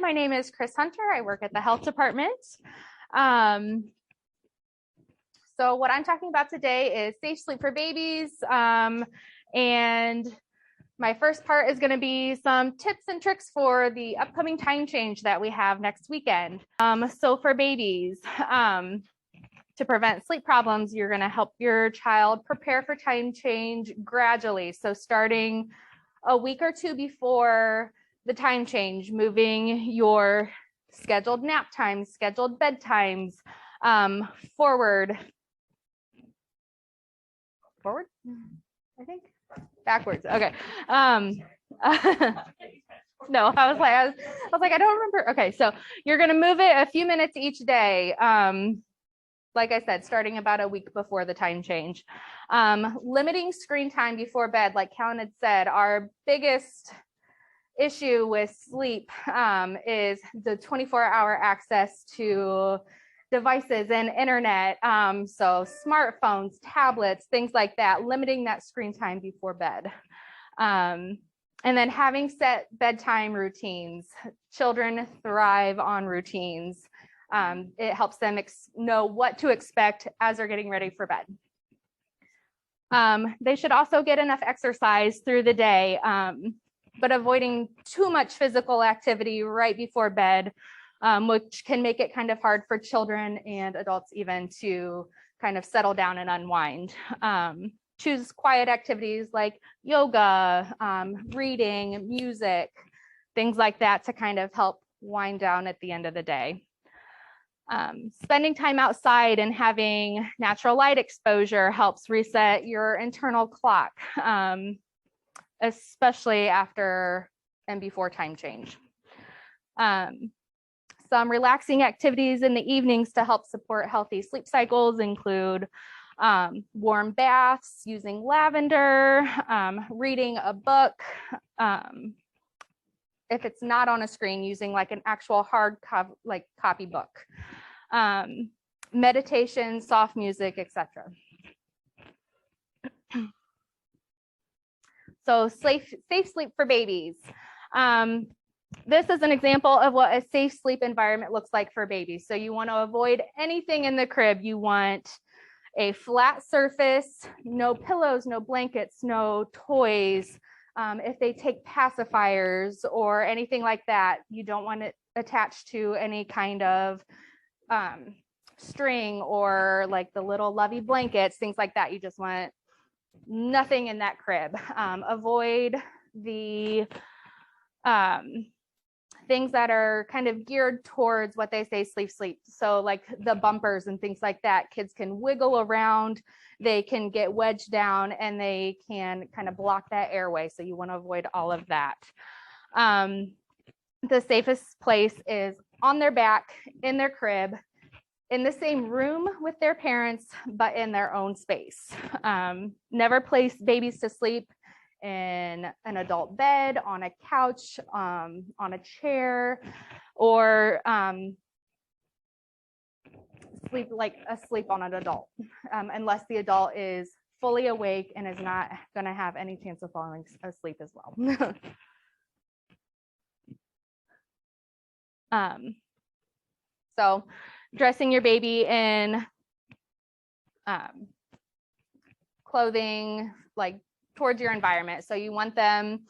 My name is Chris Hunter. I work at the health department. So what I'm talking about today is safe sleep for babies. And my first part is going to be some tips and tricks for the upcoming time change that we have next weekend. So for babies, to prevent sleep problems, you're going to help your child prepare for time change gradually. So starting a week or two before the time change, moving your scheduled nap times, scheduled bedtimes forward, I think, backwards. Okay. No, I was like, I don't remember. Okay, so you're going to move it a few minutes each day. Like I said, starting about a week before the time change. Limiting screen time before bed, like Callan had said, our biggest issue with sleep is the 24-hour access to devices and internet. So smartphones, tablets, things like that, limiting that screen time before bed. And then having set bedtime routines. Children thrive on routines. It helps them know what to expect as they're getting ready for bed. They should also get enough exercise through the day, but avoiding too much physical activity right before bed, which can make it kind of hard for children and adults even to kind of settle down and unwind. Choose quiet activities like yoga, reading, music, things like that to kind of help wind down at the end of the day. Spending time outside and having natural light exposure helps reset your internal clock, especially after and before time change. Some relaxing activities in the evenings to help support healthy sleep cycles include warm baths, using lavender, reading a book. If it's not on a screen, using like an actual hard copy book. Meditation, soft music, etc. So safe sleep for babies. This is an example of what a safe sleep environment looks like for babies. So you want to avoid anything in the crib. You want a flat surface, no pillows, no blankets, no toys. If they take pacifiers or anything like that, you don't want it attached to any kind of string or like the little lovey blankets, things like that. You just want nothing in that crib. Avoid the things that are kind of geared towards what they say sleep. So like the bumpers and things like that, kids can wiggle around, they can get wedged down, and they can kind of block that airway. So you want to avoid all of that. The safest place is on their back, in their crib, in the same room with their parents, but in their own space. Never place babies to sleep in an adult bed, on a couch, on a chair, or asleep on an adult, unless the adult is fully awake and is not going to have any chance of falling asleep as well. So dressing your baby in clothing like towards your environment. So you want them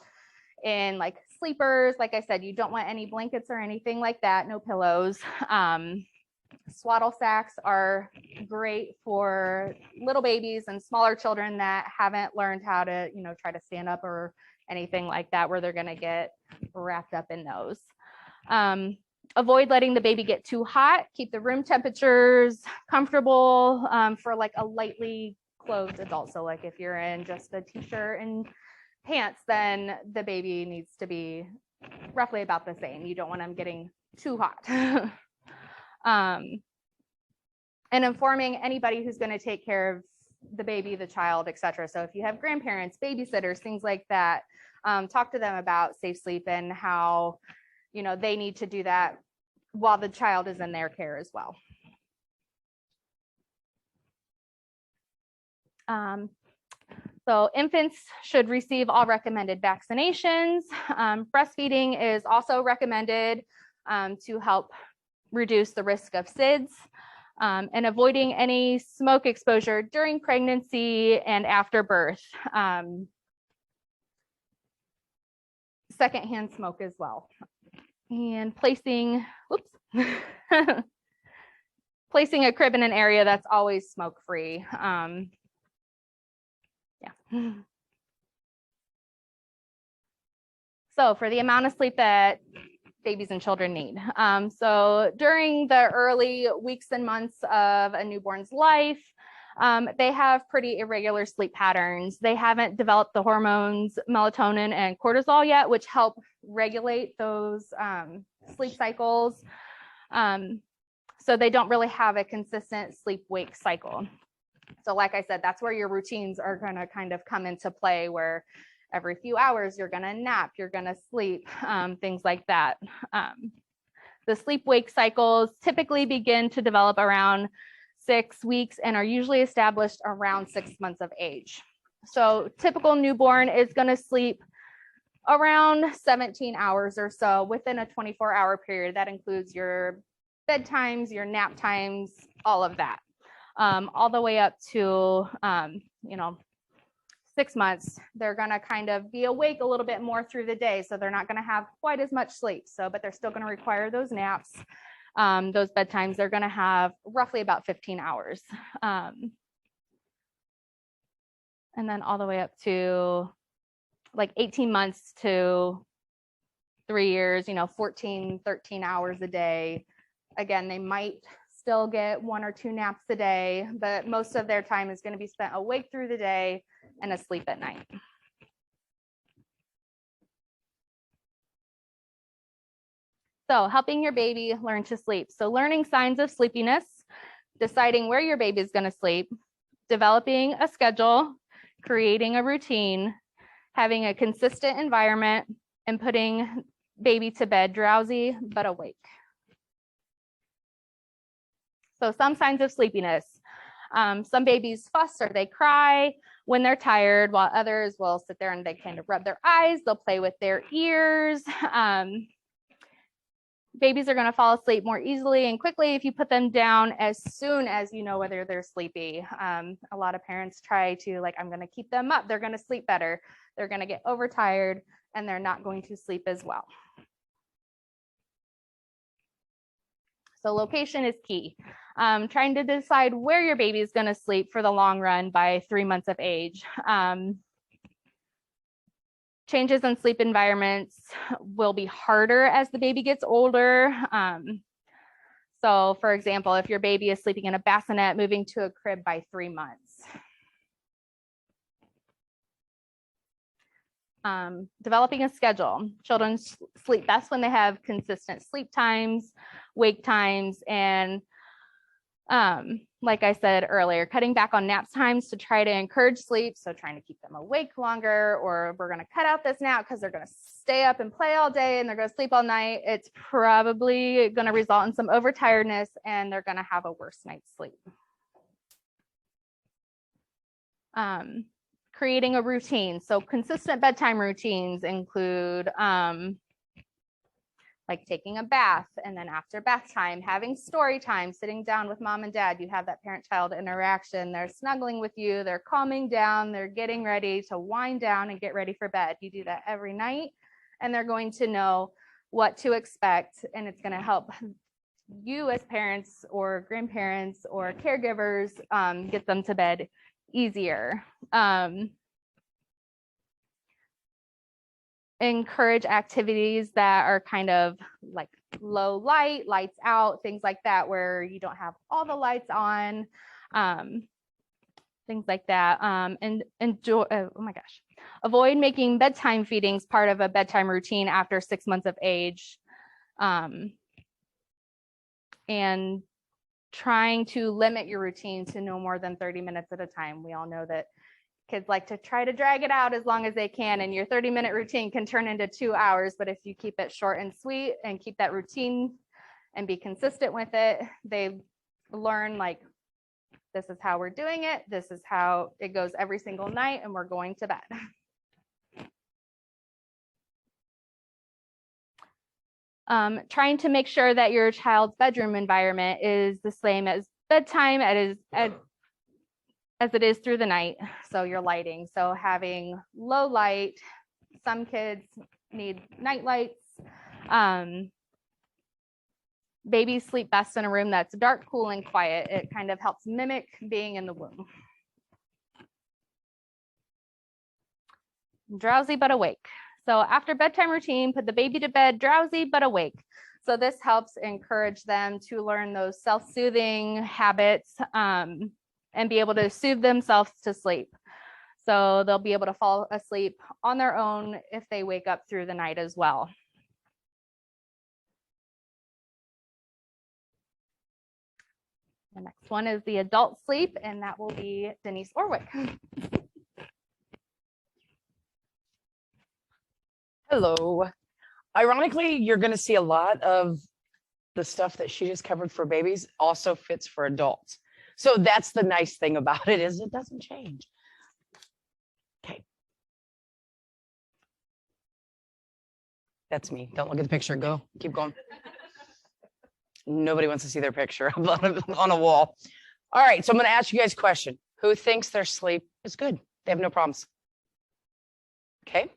in like sleepers. Like I said, you don't want any blankets or anything like that, no pillows. Swaddle sacks are great for little babies and smaller children that haven't learned how to, try to stand up or anything like that, where they're going to get wrapped up in those. Avoid letting the baby get too hot. Keep the room temperatures comfortable for like a lightly clothed adult. So like if you're in just a t-shirt and pants, then the baby needs to be roughly about the same. You don't want them getting too hot. And informing anybody who's going to take care of the baby, the child, etc. So if you have grandparents, babysitters, things like that, talk to them about safe sleep and how they need to do that while the child is in their care as well. So infants should receive all recommended vaccinations. Breastfeeding is also recommended to help reduce the risk of SIDS, and avoiding any smoke exposure during pregnancy and after birth. Secondhand smoke as well. And placing, placing a crib in an area that's always smoke-free. Yeah. So for the amount of sleep that babies and children need. So during the early weeks and months of a newborn's life, they have pretty irregular sleep patterns. They haven't developed the hormones melatonin and cortisol yet, which help regulate those sleep cycles. So they don't really have a consistent sleep-wake cycle. So like I said, that's where your routines are going to kind of come into play, where every few hours you're going to nap, you're going to sleep, things like that. The sleep-wake cycles typically begin to develop around 6 weeks and are usually established around 6 months of age. So typical newborn is going to sleep around 17 hours or so within a 24-hour period. That includes your bedtimes, your nap times, all of that, all the way up to, 6 months. They're going to kind of be awake a little bit more through the day, so they're not going to have quite as much sleep. So, but they're still going to require those naps. Those bedtimes, they're going to have roughly about 15 hours. And then all the way up to like 18 months to 3 years, 14, 13 hours a day. Again, they might still get 1 or 2 naps a day, but most of their time is going to be spent awake through the day and asleep at night. So helping your baby learn to sleep. So learning signs of sleepiness, deciding where your baby is going to sleep, developing a schedule, creating a routine, having a consistent environment, and putting baby to bed drowsy but awake. So some signs of sleepiness. Some babies fuss or they cry when they're tired, while others will sit there and they kind of rub their eyes. They'll play with their ears. Babies are going to fall asleep more easily and quickly if you put them down as soon as you know whether they're sleepy. A lot of parents try to, like, I'm going to keep them up. They're going to sleep better. They're going to get overtired and they're not going to sleep as well. So location is key. Trying to decide where your baby is going to sleep for the long run by 3 months of age. Changes in sleep environments will be harder as the baby gets older. So for example, if your baby is sleeping in a bassinet, moving to a crib by 3 months. Developing a schedule. Children sleep best when they have consistent sleep times, wake times, and like I said earlier, cutting back on nap times to try to encourage sleep. So trying to keep them awake longer, or we're going to cut out this nap because they're going to stay up and play all day and they're going to sleep all night. It's probably going to result in some overtiredness and they're going to have a worse night's sleep. Creating a routine. So consistent bedtime routines include like taking a bath, and then after bath time, having story time, sitting down with mom and dad. You have that parent-child interaction. They're snuggling with you, they're calming down, they're getting ready to wind down and get ready for bed. You do that every night, and they're going to know what to expect, and it's going to help you as parents or grandparents or caregivers get them to bed easier. Encourage activities that are kind of like low light, lights out, things like that, where you don't have all the lights on, things like that. And enjoy, oh my gosh, avoid making bedtime feedings part of a bedtime routine after 6 months of age. And trying to limit your routine to no more than 30 minutes at a time. We all know that kids like to try to drag it out as long as they can, and your 30-minute routine can turn into 2 hours. But if you keep it short and sweet and keep that routine and be consistent with it, they learn, like, this is how we're doing it. This is how it goes every single night, and we're going to bed. Trying to make sure that your child's bedroom environment is the same as bedtime as it is through the night. So your lighting, so having low light, some kids need night lights. Babies sleep best in a room that's dark, cool, and quiet. It kind of helps mimic being in the womb. Drowsy but awake. So after bedtime routine, put the baby to bed drowsy but awake. So this helps encourage them to learn those self-soothing habits and be able to soothe themselves to sleep. So they'll be able to fall asleep on their own if they wake up through the night as well. The next one is the adult sleep, and that will be Denise Orwick. Hello. Ironically, you're going to see a lot of the stuff that she just covered for babies also fits for adults. So that's the nice thing about it, is it doesn't change. Okay. That's me. Don't look at the picture. Go. Keep going. Nobody wants to see their picture on a wall. All right. So I'm going to ask you guys a question. Who thinks their sleep is good? They have no problems. Okay.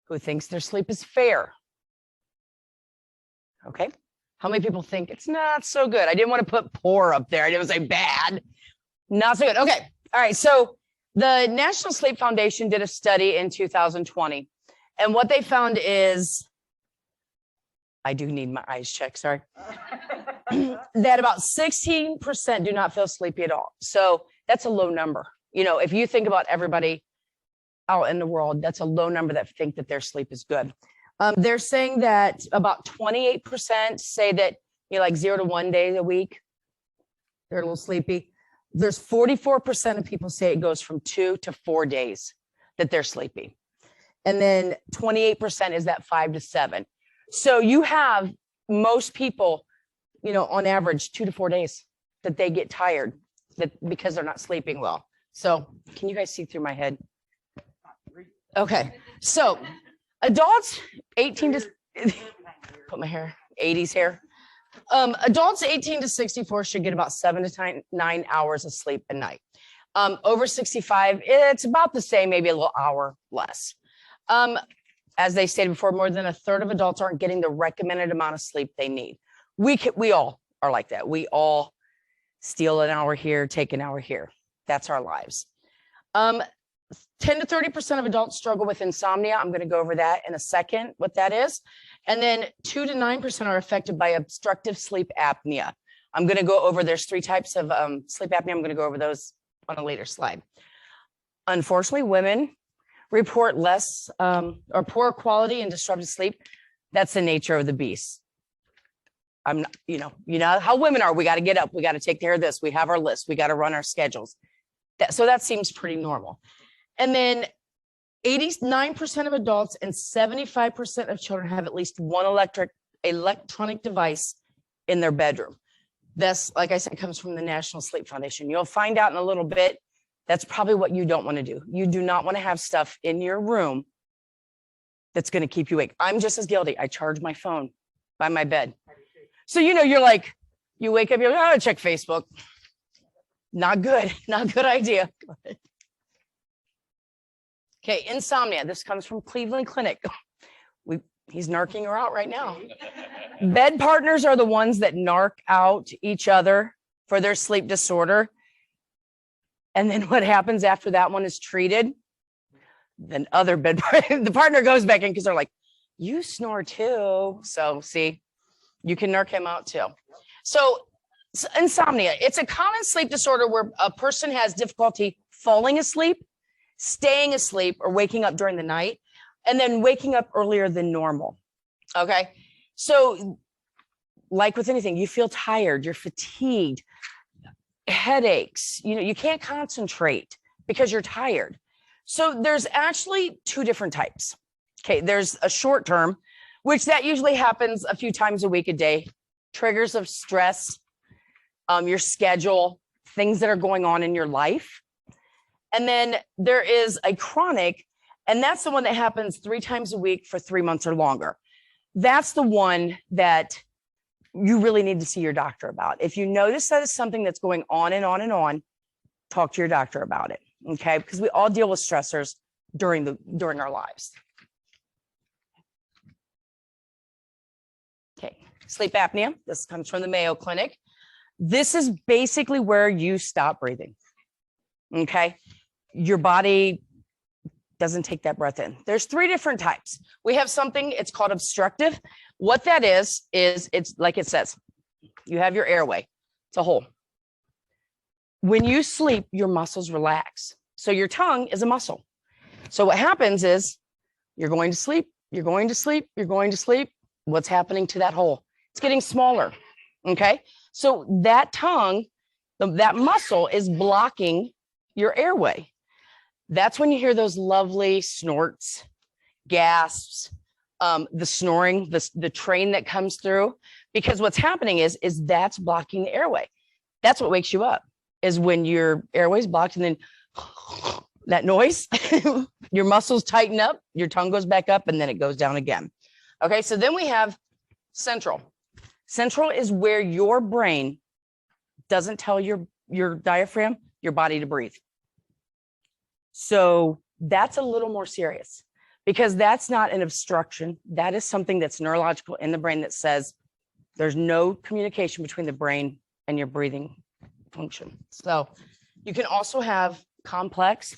Who thinks their sleep is fair? Okay. How many people think it's not so good? I didn't want to put poor up there. I didn't say bad. Not so good. Okay. All right. So the National Sleep Foundation did a study in 2020. And what they found is, I do need my eyes checked, sorry, that about 16% do not feel sleepy at all. So that's a low number. You know, if you think about everybody out in the world, that's a low number that think that their sleep is good. They're saying that about 28% say that, you know, like 0 to 1 day a week, they're a little sleepy. There's 44% of people say it goes from 2 to 4 days that they're sleepy. And then 28% is that 5 to 7. So you have most people, you know, on average 2 to 4 days that they get tired because they're not sleeping well. So can you guys see through my head? Okay. So adults 18 to put my hair 80s hair. Adults 18 to 64 should get about 7 to 9 hours of sleep a night. Over 65, it's about the same, maybe a little hour less. As they stated before, more than a third of adults aren't getting the recommended amount of sleep they need. We all are like that. We all steal an hour here, take an hour here. That's our lives. 10 to 30% of adults struggle with insomnia. I'm going to go over that in a second, what that is. And then 2 to 9% are affected by obstructive sleep apnea. I'm going to go over, there's 3 types of sleep apnea. I'm going to go over those on a later slide. Unfortunately, women report less or poor quality and disrupted sleep. That's the nature of the beast. I'm not, you know how women are. We got to get up. We got to take care of this. We have our list. We got to run our schedules. So that seems pretty normal. And then 89% of adults and 75% of children have at least one electronic device in their bedroom. This, like I said, comes from the National Sleep Foundation. You'll find out in a little bit. That's probably what you don't want to do. You do not want to have stuff in your room that's going to keep you awake. I'm just as guilty. I charge my phone by my bed. So, you know, you're like, you wake up, you're like, oh, check Facebook. Not good. Not a good idea. Okay, insomnia. This comes from Cleveland Clinic. He's narking her out right now. Bed partners are the ones that narc out each other for their sleep disorder. And then what happens after that one is treated? Then the partner goes back in because they're like, you snore too. So see, you can narc him out too. So insomnia, it's a common sleep disorder where a person has difficulty falling asleep, staying asleep, or waking up during the night, and then waking up earlier than normal. Okay. So like with anything, you feel tired, you're fatigued, headaches, you know, you can't concentrate because you're tired. So there's actually 2 different types. Okay. There's a short term, which that usually happens a few times a week, a day, triggers of stress, your schedule, things that are going on in your life. And then there is a chronic, and that's the one that happens 3 times a week for 3 months or longer. that's the one that you really need to see your doctor about. If you notice that it's something that's going on and on and on, talk to your doctor about it, okay? Because we all deal with stressors during our lives. Okay, sleep apnea. This comes from the Mayo Clinic. This is basically where you stop breathing, okay? Your body doesn't take that breath in. There's 3 different types. We have something, it's called obstructive. What that is it's like it says, you have your airway. It's a hole. When you sleep, your muscles relax. So your tongue is a muscle. So what happens is you're going to sleep, you're going to sleep, you're going to sleep. What's happening to that hole? It's getting smaller, okay? So that tongue, that muscle is blocking your airway. That's when you hear those lovely snorts, gasps, the snoring, the train that comes through, because what's happening is that's blocking the airway. That's what wakes you up, is when your airway's blocked, and then that noise, your muscles tighten up, your tongue goes back up, and then it goes down again. Okay, so then we have central. Central is where your brain doesn't tell your diaphragm, your body, to breathe. So that's a little more serious, because that's not an obstruction. That is something that's neurological in the brain that says there's no communication between the brain and your breathing function. So you can also have complex.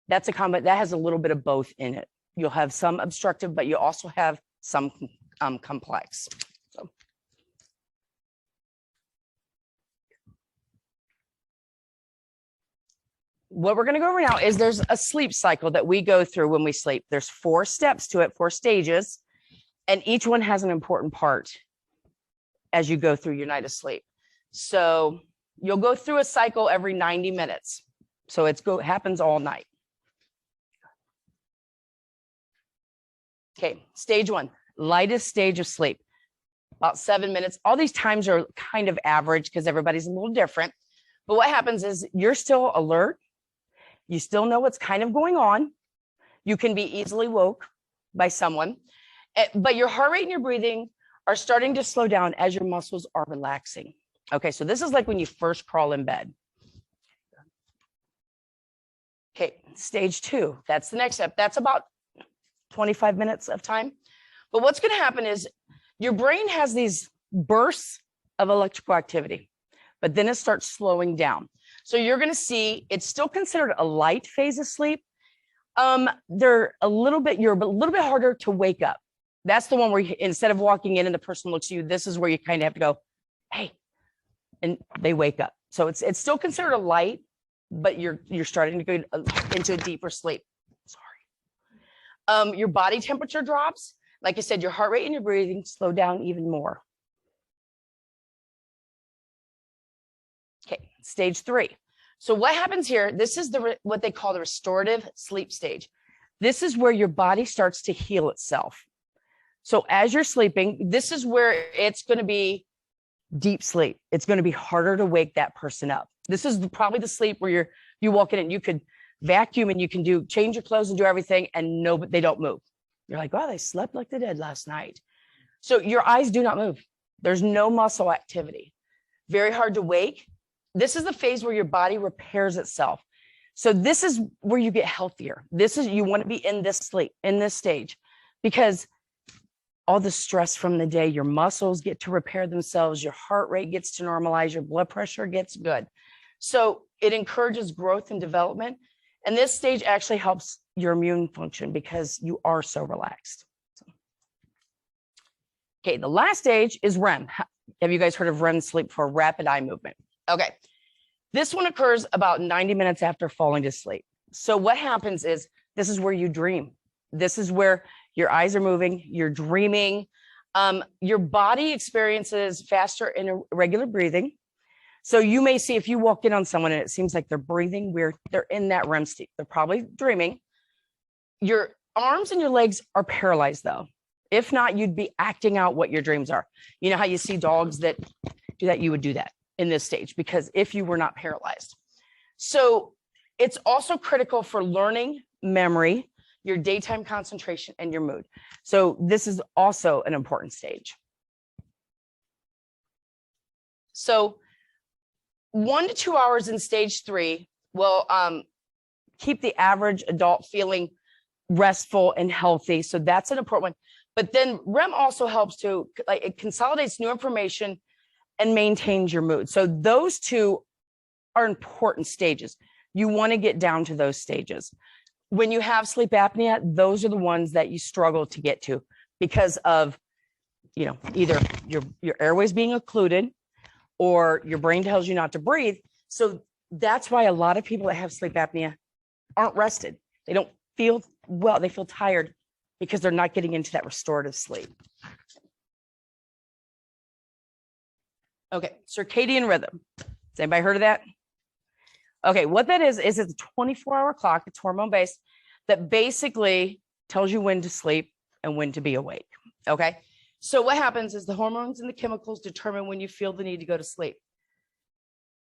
That's a that has a little bit of both in it. You'll have some obstructive, but you also have some complex. So. What we're going to go over now is there's a sleep cycle that we go through when we sleep. There's 4 steps to it, 4 stages, and each one has an important part as you go through your night of sleep. So you'll go through a cycle every 90 minutes. So it happens all night. Okay, stage 1, lightest stage of sleep, about 7 minutes. All these times are kind of average because everybody's a little different. But what happens is you're still alert. You still know what's kind of going on. You can be easily woke by someone, but your heart rate and your breathing are starting to slow down as your muscles are relaxing. Okay, so this is like when you first crawl in bed. Okay, stage 2, that's the next step. That's about 25 minutes of time. But what's going to happen is your brain has these bursts of electrical activity, but then it starts slowing down. So you're going to see it's still considered a light phase of sleep. You're a little bit harder to wake up. That's the one where instead of walking in and the person looks at you, this is where you kind of have to go, hey, and they wake up. So it's still considered a light, but you're starting to go into a deeper sleep. Sorry. Your body temperature drops. Like I said, your heart rate and your breathing slow down even more. Okay, stage 3. So what happens here, this is what they call the restorative sleep stage. This is where your body starts to heal itself. So as you're sleeping, this is where it's going to be deep sleep. It's going to be harder to wake that person up. This is probably the sleep where you walk in and you could vacuum and you can change your clothes and do everything, and no, but they don't move. You're like, oh, they slept like the dead last night. So your eyes do not move. There's no muscle activity. Very hard to wake. This is the phase where your body repairs itself. So this is where you get healthier. You want to be in this sleep, in this stage, because all the stress from the day, your muscles get to repair themselves, your heart rate gets to normalize, your blood pressure gets good. So it encourages growth and development. And this stage actually helps your immune function because you are so relaxed. Okay, the last stage is REM. Have you guys heard of REM sleep, for rapid eye movement? Okay, this one occurs about 90 minutes after falling to sleep. So what happens is this is where you dream. This is where your eyes are moving, you're dreaming. Your body experiences faster and irregular breathing. So you may see if you walk in on someone and it seems like they're breathing weird, they're in that REM state. They're probably dreaming. Your arms and your legs are paralyzed though. If not, you'd be acting out what your dreams are. You know how you see dogs that do that? You would do that in this stage, because if you were not paralyzed. So it's also critical for learning, memory, your daytime concentration, and your mood. So this is also an important stage. So 1 to 2 hours in stage 3 will keep the average adult feeling restful and healthy. So that's an important one. But then REM also helps to, like, it consolidates new information and maintains your mood. So those two are important stages. You want to get down to those stages. When you have sleep apnea, those are the ones that you struggle to get to because of, you know, either your airways being occluded or your brain tells you not to breathe. So that's why a lot of people that have sleep apnea aren't rested. They don't feel well. They feel tired because they're not getting into that restorative sleep. Okay, circadian rhythm. Has anybody heard of that? Okay, what that is it's a 24-hour clock. It's hormone-based that basically tells you when to sleep and when to be awake. Okay, so what happens is the hormones and the chemicals determine when you feel the need to go to sleep.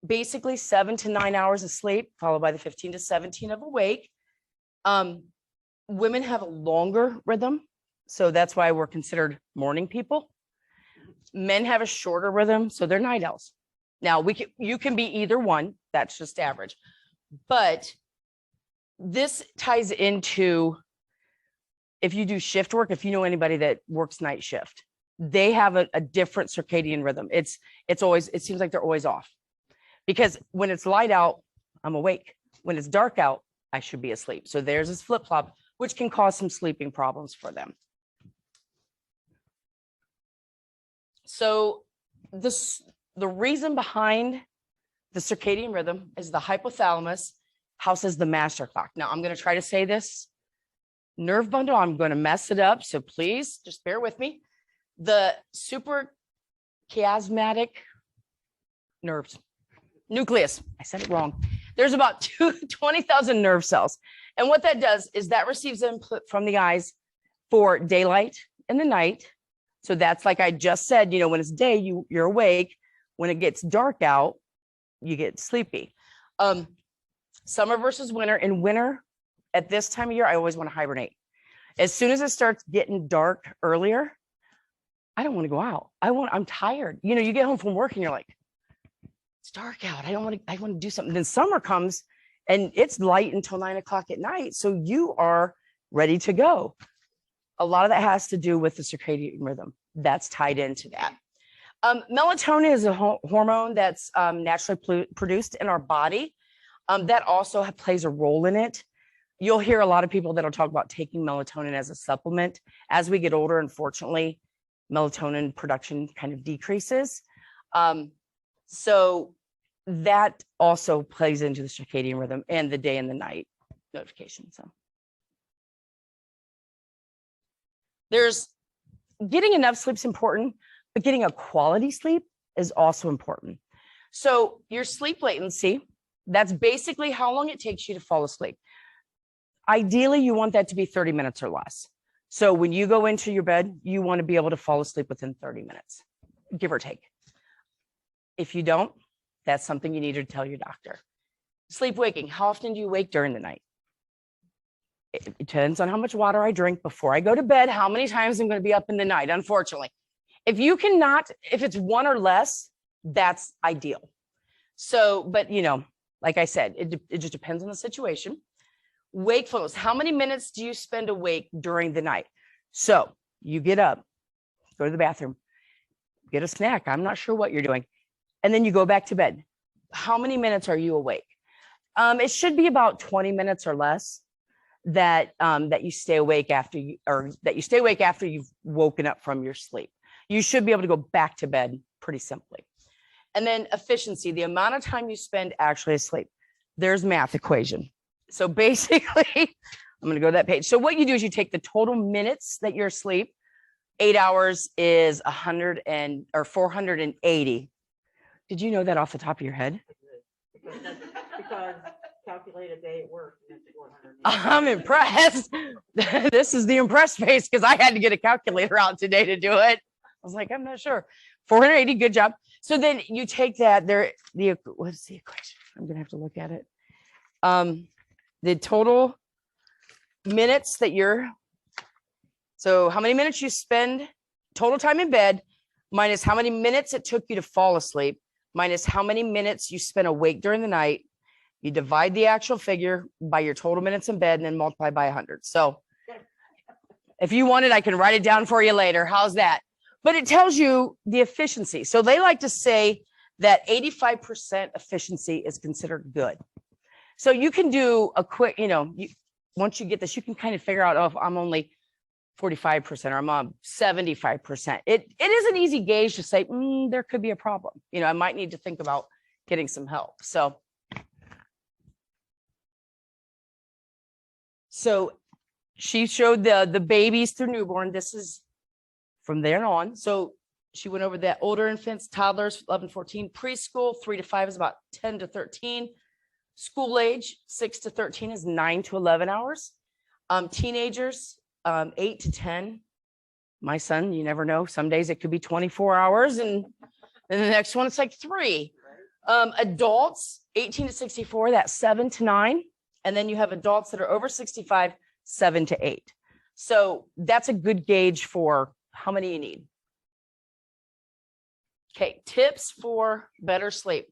Basically 7 to 9 hours of sleep, followed by the 15 to 17 of awake. Women have a longer rhythm, so that's why we're considered morning people. Men have a shorter rhythm, so they're night owls. Now, you can be either one. That's just average. But this ties into, if you do shift work, if you know anybody that works night shift, they have a different circadian rhythm. It seems like they're always off. Because when it's light out, I'm awake. When it's dark out, I should be asleep. So there's this flip-flop, which can cause some sleeping problems for them. So the reason behind the circadian rhythm is the hypothalamus houses the master clock. Now, I'm going to try to say this nerve bundle. I'm going to mess it up, so please just bear with me. The suprachiasmatic nerves, nucleus. I said it wrong. There's about 20,000 nerve cells. And what that does is that receives input from the eyes for daylight and the night. So that's, like I just said, you know, when it's day, you're awake. When it gets dark out, you get sleepy. Summer versus winter. In winter, at this time of year, I always want to hibernate. As soon as it starts getting dark earlier, I don't want to go out. I'm tired. You know, you get home from work and you're like, it's dark out. I want to do something. Then summer comes and it's light until 9 o'clock at night. So you are ready to go. A lot of that has to do with the circadian rhythm. That's tied into that. Melatonin is a hormone that's naturally produced in our body. That also plays a role in it. You'll hear a lot of people that'll talk about taking melatonin as a supplement. As we get older, unfortunately, melatonin production kind of decreases. So that also plays into the circadian rhythm and the day and the night notification. So there's getting enough sleep's important, but getting a quality sleep is also important. So your sleep latency, that's basically how long it takes you to fall asleep. Ideally, you want that to be 30 minutes or less. So when you go into your bed, you want to be able to fall asleep within 30 minutes, give or take. If you don't, that's something you need to tell your doctor. Sleep waking, how often do you wake during the night? It depends on how much water I drink before I go to bed, how many times I'm going to be up in the night, unfortunately. If it's one or less, that's ideal. So, but you know, like I said, it just depends on the situation. Wakefulness, how many minutes do you spend awake during the night? So you get up, go to the bathroom, get a snack. I'm not sure what you're doing. And then you go back to bed. How many minutes are you awake? It should be about 20 minutes or less that you stay awake after you've woken up from your sleep. You should be able to go back to bed pretty simply. And then efficiency, the amount of time you spend actually asleep. There's math equation. So basically, I'm going to go to that page. So what you do is you take the total minutes that you're asleep. 8 hours is 480. Did you know that off the top of your head? Because calculated day at work. I'm impressed. This is the impressed face because I had to get a calculator out today to do it. I was like, I'm not sure. 480, good job. So then you take that what's the equation? I'm gonna have to look at it. The total minutes that so how many minutes you spend total time in bed, minus how many minutes it took you to fall asleep, minus how many minutes you spent awake during the night. You divide the actual figure by your total minutes in bed and then multiply by 100. So if you want it, I can write it down for you later. How's that? But it tells you the efficiency. So they like to say that 85% efficiency is considered good. So you can do a quick, once you get this, you can kind of figure out, oh, if I'm only 45% or I'm on 75%. It is an easy gauge to say, there could be a problem. I might need to think about getting some help. So she showed the babies through newborn. This is from there on. So she went over that older infants, toddlers, 11, 14, preschool, 3 to 5 is about 10 to 13. School age, 6 to 13 is 9 to 11 hours. Teenagers, 8 to 10. My son, you never know. Some days it could be 24 hours and then the next one, it's like 3. Adults, 18 to 64, that's 7 to 9. And then you have adults that are over 65, 7 to 8. So that's a good gauge for how many you need. Okay, tips for better sleep.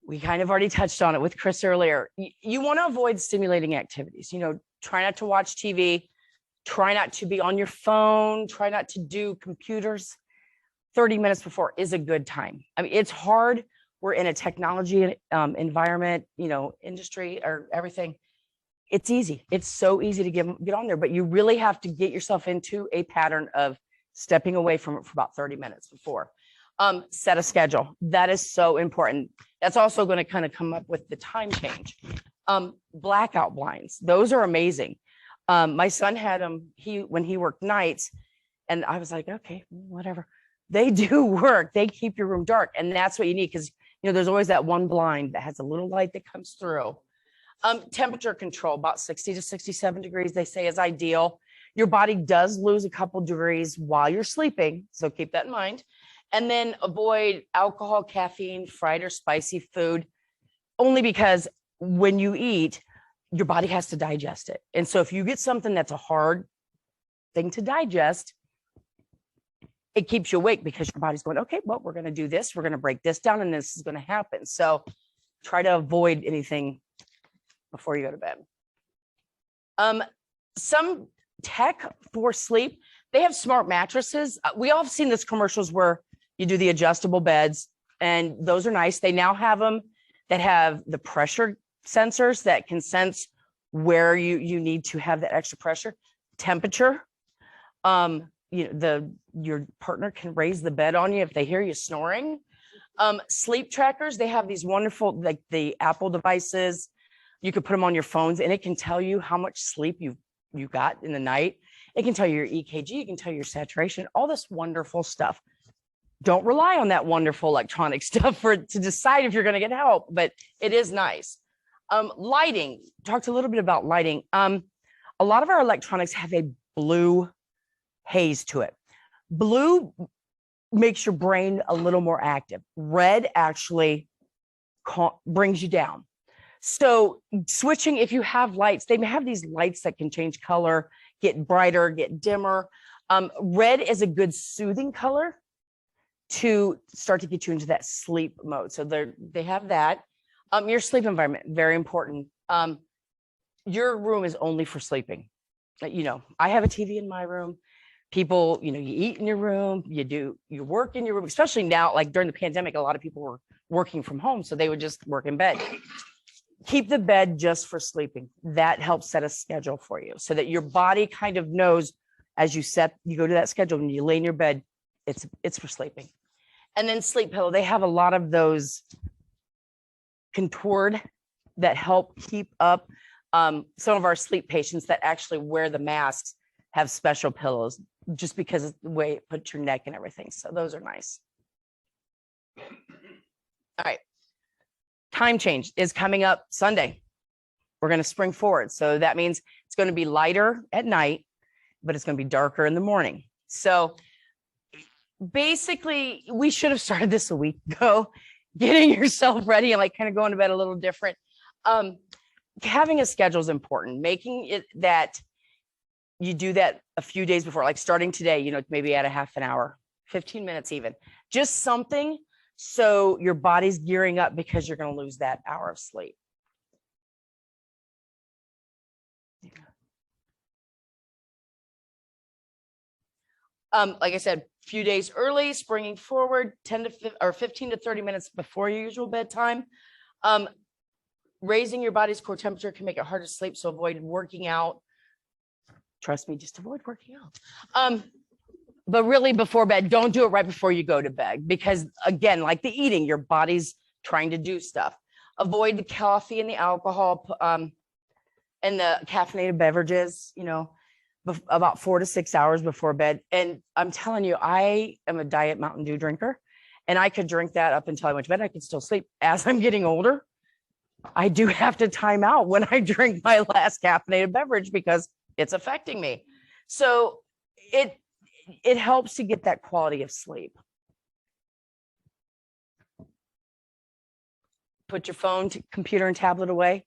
We kind of already touched on it with Chris earlier. You want to avoid stimulating activities. Try not to watch TV. Try not to be on your phone. Try not to do computers. 30 minutes before is a good time. I mean, it's hard. We're in a technology environment, industry or everything. It's easy. It's so easy to get on there, but you really have to get yourself into a pattern of stepping away from it for about 30 minutes before. Set a schedule. That is so important. That's also going to kind of come up with the time change. Blackout blinds. Those are amazing. My son had them when he worked nights, and I was like, okay, whatever. They do work. They keep your room dark, and that's what you need because there's always that one blind that has a little light that comes through. Temperature control, about 60 to 67 degrees, they say is ideal. Your body does lose a couple degrees while you're sleeping, so keep that in mind. And then avoid alcohol, caffeine, fried or spicy food, only because when you eat, your body has to digest it. And so if you get something that's a hard thing to digest, it keeps you awake because your body's going, okay, well, we're going to do this. We're going to break this down and this is going to happen. So try to avoid anything before you go to bed. Some tech for sleep, they have smart mattresses. We all have seen these commercials where you do the adjustable beds, and those are nice. They now have them that have the pressure sensors that can sense where you need to have that extra pressure, temperature. Your partner can raise the bed on you if they hear you snoring. Sleep trackers, they have these wonderful, like the Apple devices. You could put them on your phones and it can tell you how much sleep you got in the night. It can tell you your EKG, it can tell you your saturation, all this wonderful stuff. Don't rely on that wonderful electronic stuff to decide if you're going to get help, but it is nice. Lighting, talked a little bit about lighting. A lot of our electronics have a blue haze to it. Blue makes your brain a little more active. Red actually brings you down. So switching, if you have lights, they have these lights that can change color, get brighter, get dimmer. Red is a good soothing color to start to get you into that sleep mode. So they have that. Your sleep environment, very important. Your room is only for sleeping. I have a TV in my room. People, you eat in your room, you work in your room, especially now, like during the pandemic, a lot of people were working from home, so they would just work in bed. Keep the bed just for sleeping. That helps set a schedule for you so that your body kind of knows as you go to that schedule and you lay in your bed, it's for sleeping. And then sleep pillow, they have a lot of those contoured that help keep up. Some of our sleep patients that actually wear the masks have special pillows just because of the way it puts your neck and everything. So those are nice. All right. Time change is coming up Sunday. We're going to spring forward. So that means it's going to be lighter at night, but it's going to be darker in the morning. So basically, we should have started this a week ago, getting yourself ready and kind of going to bed a little different. having a schedule is important. Making it that you do that a few days before, like starting today, you know, maybe at a half an hour, 15 minutes even, just something so your body's gearing up because you're going to lose that hour of sleep. Like I said, few days early, springing forward 15 to 30 minutes before your usual bedtime. Raising your body's core temperature can make it hard to sleep, so avoid working out. Trust me, just avoid working out. But really before bed, don't do it right before you go to bed, because again, like the eating, your body's trying to do stuff. Avoid the coffee and the alcohol and the caffeinated beverages, you know, about 4 to 6 hours before bed. And I'm telling you, I am a diet Mountain Dew drinker, and I could drink that up until I went to bed. I could still sleep. As I'm getting older, I do have to time out when I drink my last caffeinated beverage because it's affecting me. So it helps to get that quality of sleep. Put your phone, computer, and tablet away.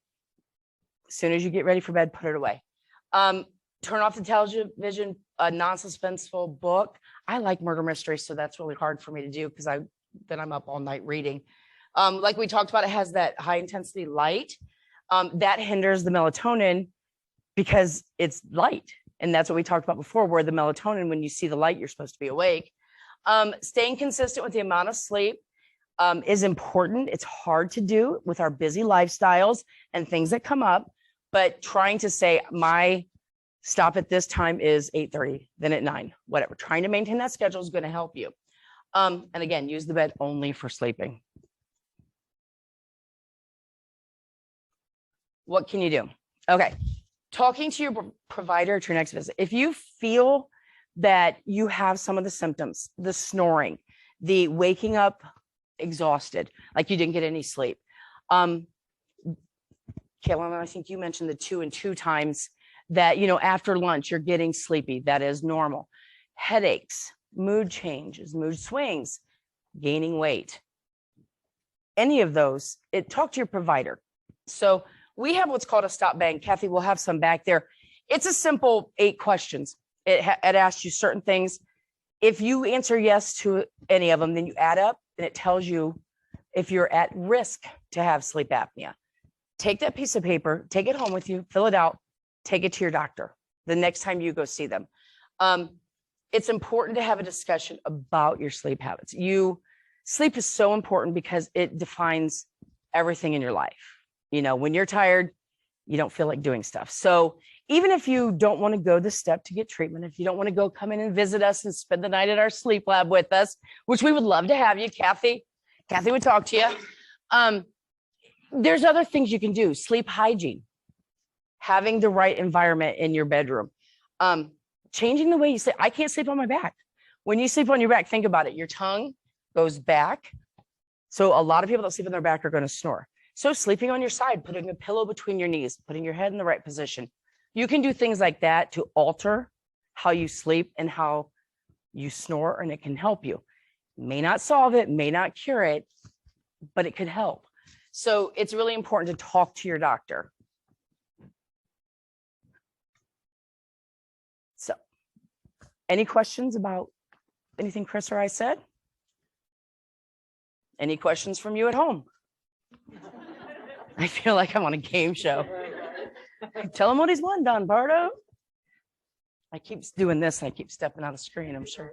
As soon as you get ready for bed, put it away. Turn off the television, a non-suspenseful book. I like murder mysteries, so that's really hard for me to do because then I'm up all night reading. Like we talked about, it has that high intensity light that hinders the melatonin because it's light. And that's what we talked about before, where the melatonin, when you see the light, you're supposed to be awake. Staying consistent with the amount of sleep is important. It's hard to do with our busy lifestyles and things that come up, but trying to say my stop at this time is 8:30, then at 9, whatever. Trying to maintain that schedule is going to help you. And again, use the bed only for sleeping. What can you do? Okay. Talking to your provider at your next visit. If you feel that you have some of the symptoms, the snoring, the waking up exhausted, like you didn't get any sleep. Kaylin, I think you mentioned the 2 and 2 times that, you know, after lunch, you're getting sleepy. That is normal. Headaches, mood changes, mood swings, gaining weight. Any of those, talk to your provider. So we have what's called a stop bank. Kathy will have some back there. It's a simple 8 questions. It asks you certain things. If you answer yes to any of them, then you add up and it tells you if you're at risk to have sleep apnea. Take that piece of paper, take it home with you, fill it out, take it to your doctor the next time you go see them. It's important to have a discussion about your sleep habits. Sleep is so important because it defines everything in your life. You know, when you're tired, you don't feel like doing stuff. So even if you don't want to go the step to get treatment, if you don't want to go come in and visit us and spend the night at our sleep lab with us, which we would love to have you, Kathy would talk to you. There's other things you can do. Sleep hygiene, having the right environment in your bedroom, changing the way you sleep. I can't sleep on my back. When you sleep on your back, think about it. Your tongue goes back. So a lot of people that sleep on their back are going to snore. So sleeping on your side, putting a pillow between your knees, putting your head in the right position. You can do things like that to alter how you sleep and how you snore, and it can help you. May not solve it, may not cure it, but it could help. So it's really important to talk to your doctor. So, any questions about anything Chris or I said? Any questions from you at home? I feel like I'm on a game show. Tell him what he's won, Don Bardo. I keep doing this and I keep stepping out of screen, I'm sure.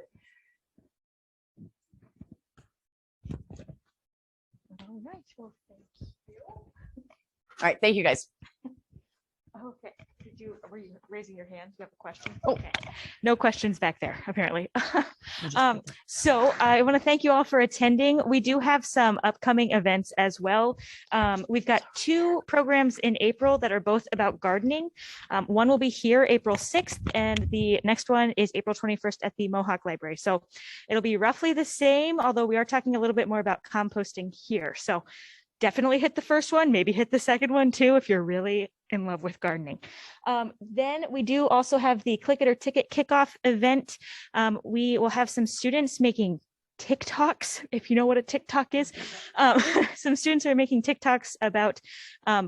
All right, well, thank you. All right, thank you guys. Okay. Were you raising your hand? You have a question? Oh. Okay. No questions back there, apparently. So I want to thank you all for attending. We do have some upcoming events as well. We've got 2 programs in April that are both about gardening. One will be here April 6th, and the next one is April 21st at the Mohawk Library. So it'll be roughly the same, although we are talking a little bit more about composting here. So definitely hit the first one, maybe hit the second one too, if you're really in love with gardening. Then we do also have the Click It or Ticket kickoff event. We will have some students making TikToks, if you know what a TikTok is. Some students are making TikToks about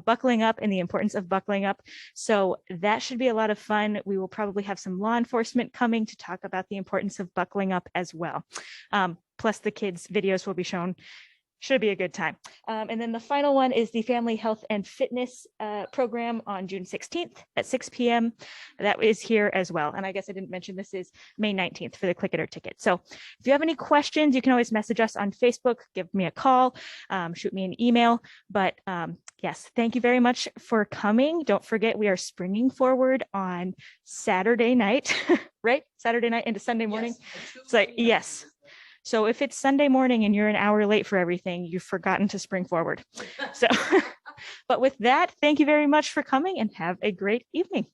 buckling up and the importance of buckling up. So that should be a lot of fun. We will probably have some law enforcement coming to talk about the importance of buckling up as well. Plus the kids' videos will be shown. Should be a good time. And then the final one is the Family Health and Fitness program on June 16th at 6 p.m. That is here as well. And I guess I didn't mention this is May 19th for the Click It or Ticket. So if you have any questions, you can always message us on Facebook, give me a call, shoot me an email. But yes, thank you very much for coming. Don't forget, we are springing forward on Saturday night, right? Saturday night into Sunday morning. It's like, yes. So if it's Sunday morning and you're an hour late for everything, you've forgotten to spring forward. So, but with that, thank you very much for coming and have a great evening.